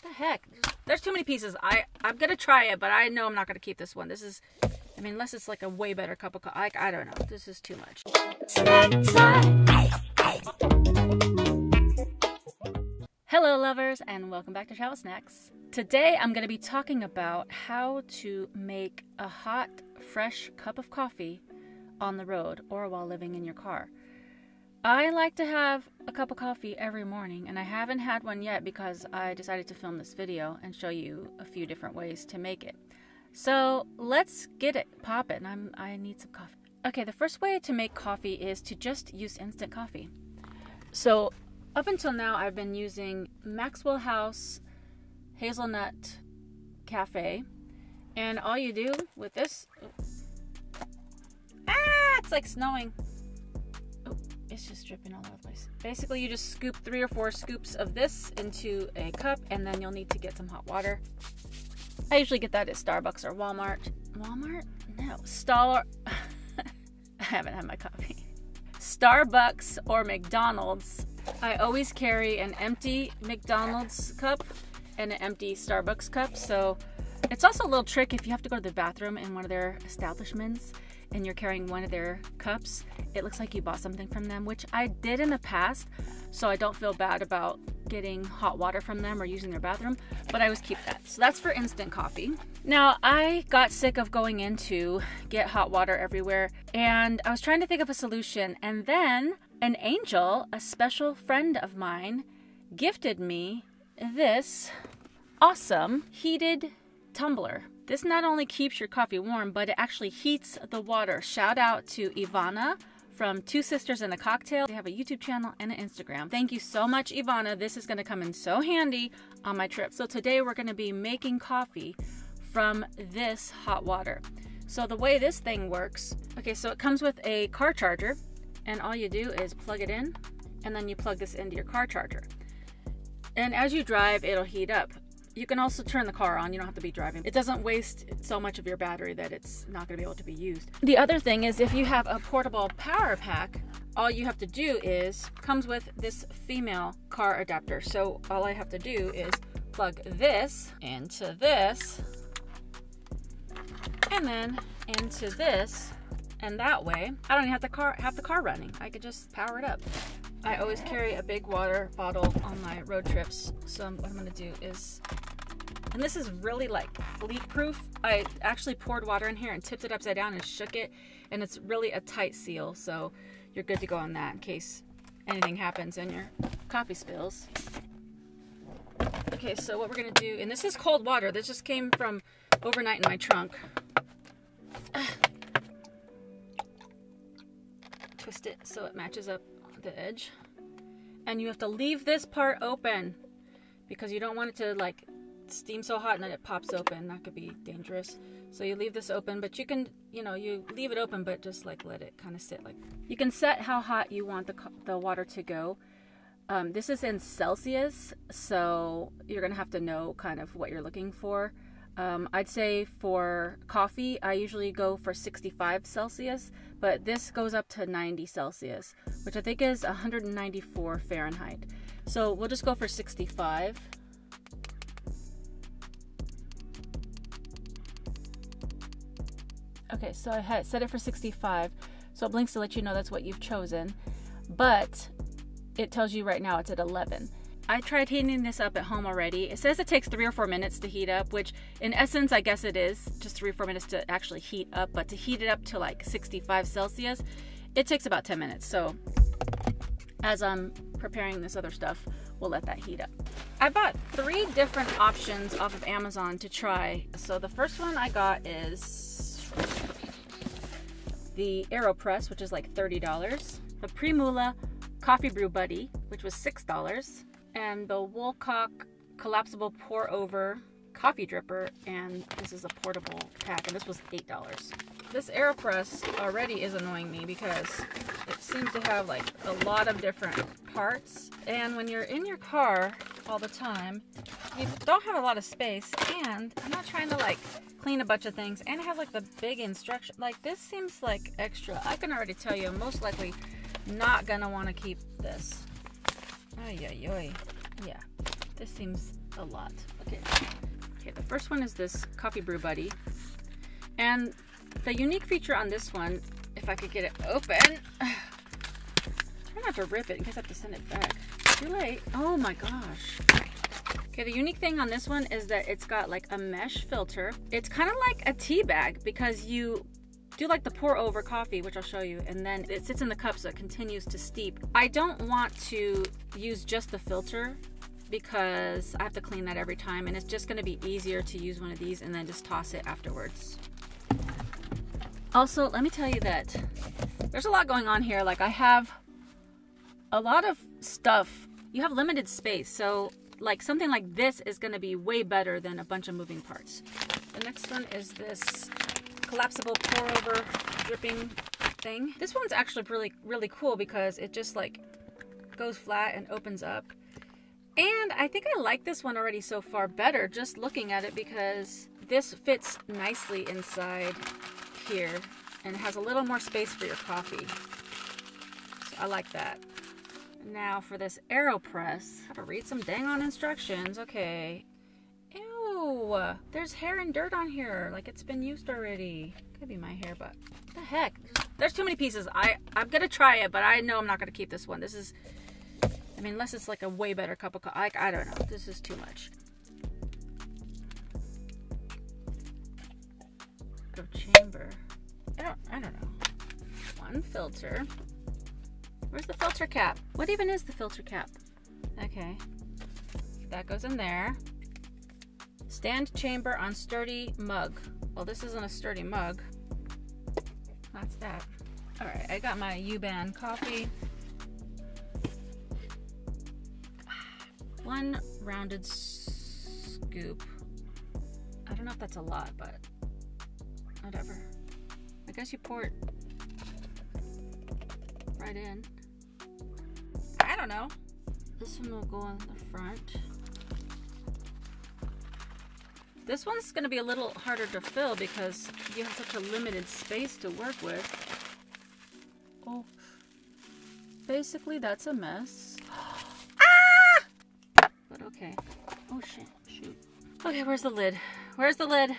the heck? There's too many pieces. I'm gonna try it, but I know I'm not gonna keep this one. This is, I mean, unless it's like a way better cup of coffee. I don't know. This is too much. Hello lovers, and welcome back to Travel Snacks. Today I'm going to be talking about how to make a hot, fresh cup of coffee on the road or while living in your car. I like to have a cup of coffee every morning, and I haven't had one yet because I decided to film this video and show you a few different ways to make it. So let's get it poppin'. I need some coffee. Okay, the first way to make coffee is to just use instant coffee. So up until now, I've been using Maxwell House Hazelnut Cafe, and all you do with this, it's like snowing. Oh, it's just dripping all over the place. Basically, you just scoop 3 or 4 scoops of this into a cup, and then you'll need to get some hot water. I usually get that at Starbucks or Walmart. Walmart? No, I haven't had my coffee. Starbucks or McDonald's. I always carry an empty McDonald's cup and an empty Starbucks cup. So it's also a little trick if you have to go to the bathroom in one of their establishments and you're carrying one of their cups. It looks like you bought something from them, which I did in the past. So I don't feel bad about getting hot water from them or using their bathroom, but I always keep that. So that's for instant coffee. Now, I got sick of going in to get hot water everywhere, and I was trying to think of a solution, and then an angel, a special friend of mine, gifted me this awesome heated tumbler. This not only keeps your coffee warm, but it actually heats the water. Shout out to Ivana from Two Sisters in a Cocktail. They have a YouTube channel and an Instagram. Thank you so much, Ivana. This is going to come in so handy on my trip. So today we're going to be making coffee from this hot water. So the way this thing works, okay, so it comes with a car charger, and all you do is plug it in, and then you plug this into your car charger. And as you drive, it'll heat up. You can also turn the car on. You don't have to be driving. It doesn't waste so much of your battery that it's not going to be able to be used. The other thing is, if you have a portable power pack, all you have to do is, comes with this female car adapter. So all I have to do is plug this into this, and then into this, and that way I don't even have the car running. I could just power it up. I always carry a big water bottle on my road trips. So what I'm going to do is, and this is really like leak proof. I actually poured water in here and tipped it upside down and shook it, and it's really a tight seal. So you're good to go on that in case anything happens and your coffee spills. Okay, so what we're going to do, and this is cold water. This just came from overnight in my trunk. Twist it so it matches up the edge, and you have to leave this part open because you don't want it to like steam so hot and then it pops open. That could be dangerous. So you leave this open, but you can, you leave it open, but just like let it kind of sit. Like, you can set how hot you want the water to go. This is in Celsius, so you're gonna have to know kind of what you're looking for. I'd say for coffee, I usually go for 65 Celsius, but this goes up to 90 Celsius, which I think is 194 Fahrenheit. So we'll just go for 65. Okay, so I had set it for 65, so it blinks to let you know that's what you've chosen, but it tells you right now it's at 11. I tried heating this up at home already. It says it takes 3 or 4 minutes to heat up, which in essence, I guess it is just 3 or 4 minutes to actually heat up, but to heat it up to like 65 Celsius, it takes about 10 minutes. So as I'm preparing this other stuff, we'll let that heat up. I bought 3 different options off of Amazon to try. So the first one I got is the AeroPress, which is like $30, the Primula Coffee Brew Buddy, which was $6, and the Woolcock collapsible pour over coffee dripper, and this is a portable pack, and this was $8. This AeroPress already is annoying me because it seems to have like a lot of different parts, and when you're in your car all the time, you don't have a lot of space, and I'm not trying to like clean a bunch of things, and it has like the big instruction. Like, this seems like extra. I can already tell you I'm most likely not gonna want to keep this. Ay, ay, ay. Yeah, this seems a lot. Okay, the first one is this Coffee Brew Buddy. And the unique feature on this one, if I could get it open, try not to rip it in case I have to send it back. Too late. Oh my gosh. Okay, the unique thing on this one is that it's got like a mesh filter. It's kind of like a tea bag because you do like the pour over coffee, which I'll show you, and then it sits in the cup so it continues to steep. I don't want to use just the filter because I have to clean that every time, and it's just going to be easier to use one of these and then just toss it afterwards. Also, let me tell you that there's a lot going on here. Like, I have a lot of stuff. You have limited space, so like something like this is going to be way better than a bunch of moving parts. The next one is this collapsible pour over dripping thing. This one's actually really cool because it just like goes flat and opens up. And I think I like this one already so far better just looking at it because this fits nicely inside here and it has a little more space for your coffee. So I like that. Now for this AeroPress, I have to read some dang on instructions. Okay. Ew, there's hair and dirt on here. Like it's been used already. Could be my hair, but what the heck? There's too many pieces. I'm gonna try it, but I know I'm not gonna keep this one. This is, I mean, unless it's like a way better cup of coffee. I don't know. This is too much. Of chamber. I don't know. One filter. Where's the filter cap? What even is the filter cap? Okay. That goes in there. Stand chamber on sturdy mug. Well, this isn't a sturdy mug. That's that. Alright, I got my U-Ban coffee. One rounded scoop. I don't know if that's a lot, but whatever. I guess you pour it right in. I don't know. This one will go on the front. This one's going to be a little harder to fill because you have such a limited space to work with. Oh, basically that's a mess. Ah! But okay. Oh shit, shoot. Okay, where's the lid? Where's the lid?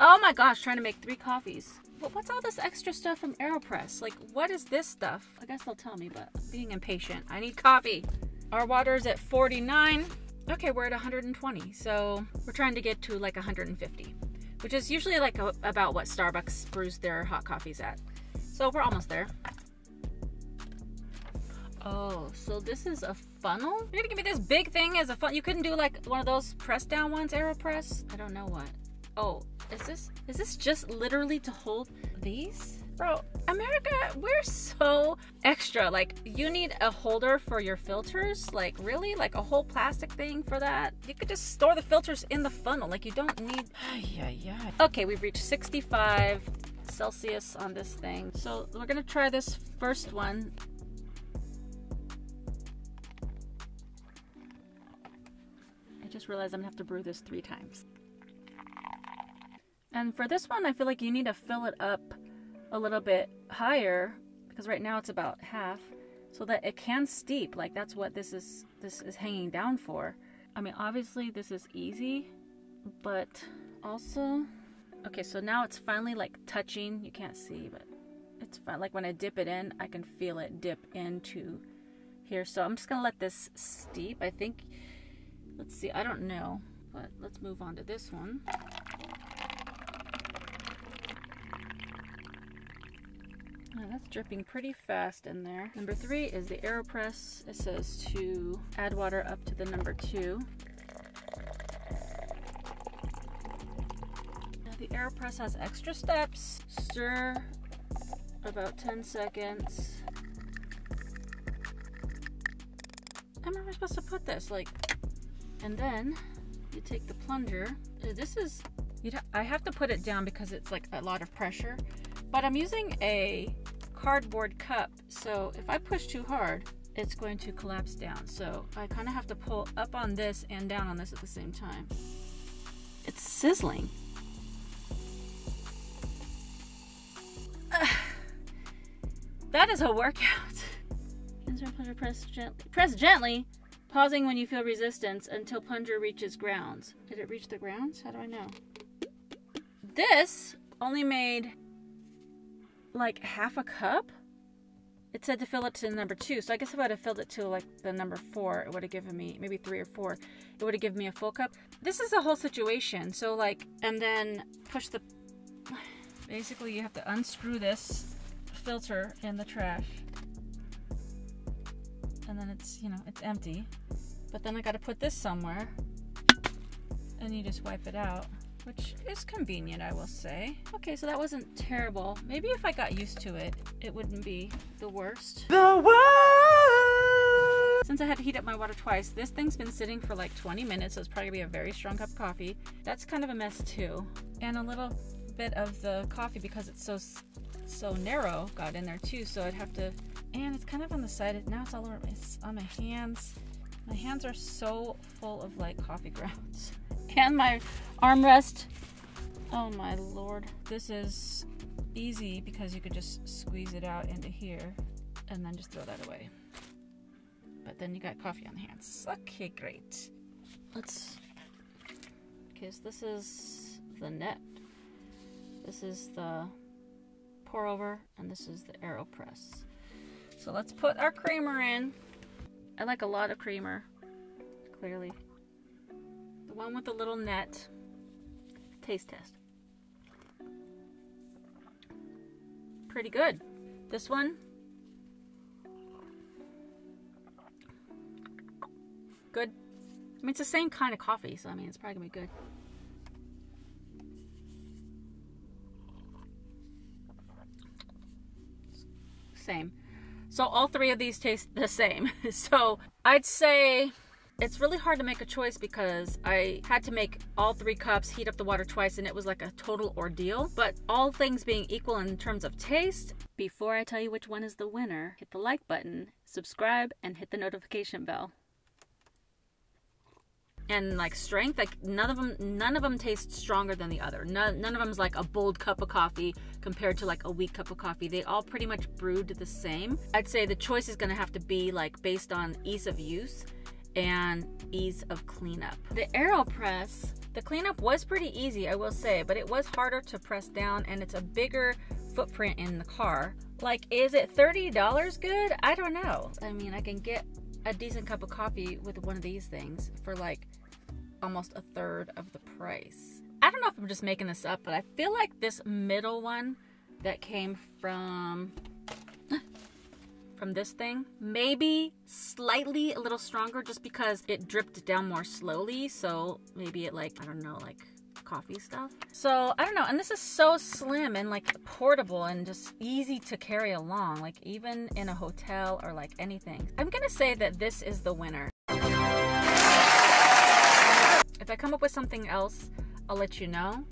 Oh my gosh, trying to make 3 coffees. But what's all this extra stuff from AeroPress? Like, what is this stuff? I guess they'll tell me, but I'm being impatient. I need coffee. Our water's at 49. Okay, we're at 120. So we're trying to get to like 150, which is usually like about what Starbucks brews their hot coffees at. So we're almost there. Oh, so this is a funnel? You're gonna give me this big thing as a funnel? You couldn't do like one of those press down ones, AeroPress? I don't know what. Oh, is this just literally to hold these? Bro, America, we're so extra. Like, you need a holder for your filters? Like, really? Like a whole plastic thing for that? You could just store the filters in the funnel. Like, you don't need... Okay, we've reached 65 Celsius on this thing. So we're gonna try this first one. I just realized I'm gonna have to brew this 3 times. And for this one, I feel like you need to fill it up a little bit higher because right now it's about half so that it can steep. Like that's what this is hanging down for. I mean, obviously this is easy, but also, okay, so now it's finally like touching. You can't see, but it's fine. Like when I dip it in, I can feel it dip into here. So I'm just gonna let this steep. I think, let's see, I don't know, but let's move on to this one. Oh, that's dripping pretty fast in there. Number 3 is the AeroPress. It says to add water up to the number 2. Now the AeroPress has extra steps. Stir about 10 seconds. How am I supposed to put this? Like, and then you take the plunger. This is, I have to put it down because it's like a lot of pressure. But I'm using a cardboard cup, so if I push too hard, it's going to collapse down. So I kind of have to pull up on this and down on this at the same time. It's sizzling. That is a workout. Press gently. Press gently? Pausing when you feel resistance until plunger reaches grounds. Did it reach the grounds? How do I know? This only made like half a cup. It said to fill it to number 2, so I guess if I'd have filled it to like the number 4, it would have given me maybe 3 or 4. It would have given me a full cup. This is a whole situation. So like, and then push the, basically you have to unscrew this filter in the trash. And then it's, you know, it's empty. But then I got to put this somewhere. And you just wipe it out, which is convenient, I will say. Okay, so that wasn't terrible. Maybe if I got used to it, it wouldn't be the worst. Since I had to heat up my water twice, this thing's been sitting for like 20 minutes, so it's probably gonna be a very strong cup of coffee. That's kind of a mess too. And a little bit of the coffee, because it's so narrow, got in there too, so I'd have to, and it's kind of on the side, now it's all over, it's on my hands. My hands are so full of like coffee grounds. And my armrest, oh my lord. This is easy because you could just squeeze it out into here and then just throw that away. But then you got coffee on the hands. Okay, great. Okay, so this is the net. This is the pour over, and this is the AeroPress. So let's put our creamer in. I like a lot of creamer, clearly. The one with the little net. Taste test. Pretty good. This one. Good. I mean, it's the same kind of coffee, so I mean, it's probably gonna be good. Same. So all 3 of these taste the same. So I'd say it's really hard to make a choice because I had to make all 3 cups, heat up the water twice, and it was like a total ordeal. But all things being equal in terms of taste, before I tell you which one is the winner, hit the like button, subscribe, and hit the notification bell. And like strength, like none of them taste stronger than the other. None of them is like a bold cup of coffee compared to like a weak cup of coffee. They all pretty much brewed the same. I'd say the choice is gonna have to be like based on ease of use and ease of cleanup. The AeroPress, the cleanup was pretty easy, I will say, but it was harder to press down, and it's a bigger footprint in the car. Like, is it $30 good? I don't know. I mean, I can get a decent cup of coffee with one of these things for like almost 1/3 of the price. I don't know if I'm just making this up, but I feel like this middle one that came from this thing, maybe slightly a little stronger just because it dripped down more slowly. So maybe it like, I don't know, like coffee stuff. So I don't know. And this is so slim and like portable and just easy to carry along, like even in a hotel or like anything. I'm gonna say that this is the winner. If I come up with something else, I'll let you know.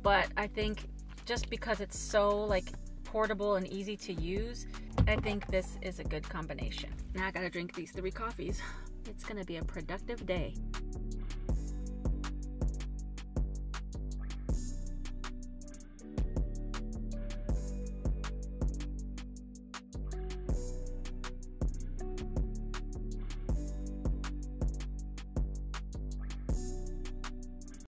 But I think just because it's so like portable and easy to use, I think this is a good combination. Now I gotta drink these 3 coffees. It's gonna be a productive day.